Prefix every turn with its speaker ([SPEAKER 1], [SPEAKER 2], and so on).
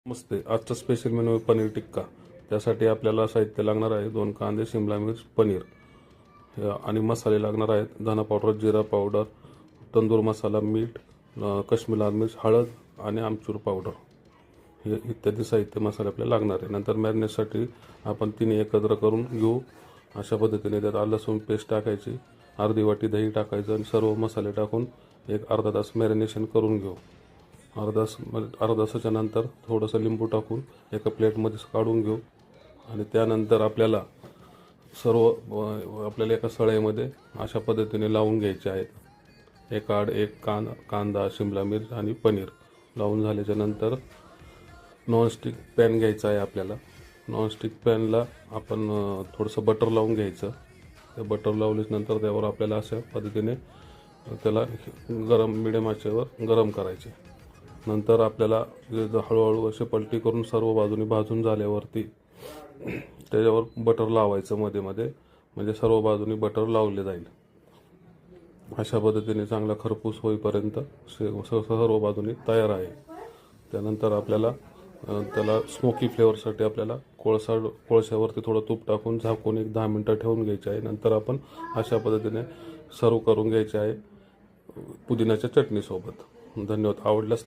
[SPEAKER 1] नमस्ते. आजचा special menu आहे पनीर टिक्का. त्यासाठी आपल्याला साहित्य लागणार आहे 2 कांदे, शिमला मिर्च, पनीर आणि मसाले लागणार आहेत धना पावडर, जिरा पावडर, तंदूर मसाला, मीठ, काश्मीरी लाल मिर्च, हळद आणि आमचूर पावडर हे इत्यादी साहित्य मसाले आपल्याला लागणार आहे. नंतर मॅरिनेटसाठी आपण तिन्ही एकत्र करून घेऊ. अशा पद्धतीने त्यात आलं लसूण पेस्ट टाकायची, अर्धी वाटी दही टाकायचं आणि सर्व मसाले टाकून एक अर्धा तास मॅरिनेशन करून घेऊ. अर्धा तासाच्या नंतर थोडंसं लिंबू टाकून एका प्लेटमध्ये काढून घेऊ आणि त्यानंतर आपल्याला आपल्याला एका सळईमध्ये अशा पद्धतीने लावून घ्यायचे आहेत. एकाआड एक कांदा, शिमला मिर्च आणि पनीर लावून झाल्याच्या नंतर नॉनस्टिक पॅन घ्यायचा आहे आपल्याला. नॉनस्टिक पॅनला आपण थोडंसं बटर लावून घ्यायचं. ते बटर लावल्यानंतर त्यावर आपल्याला अशा पद्धतीने त्याला मिडियम आचेवर गरम करायचे. नंतर आपल्याला हळूहळू असे पलटी करून सर्व बाजूनी भाजून झाल्यावरती त्याच्यावर बटर लावायचं मध्ये मध्ये, म्हणजे सर्व बाजूनी बटर लावले जाईल. अशा पद्धतीने चांगला खरपूस होईपर्यंत सर्व बाजूनी तयार आहे. त्यानंतर आपल्याला त्याला स्मोकी फ्लेवरसाठी आपल्याला कोळशावरती थोडं तूप टाकून झाकून एक 10 मिनटं ठेवून घ्यायचे आहे. नंतर आपण अशा पद्धतीने सर्व करून घ्यायचे आहे पुदिन्याच्या चटणीसोबत. धन्यवाद. आवडल्यास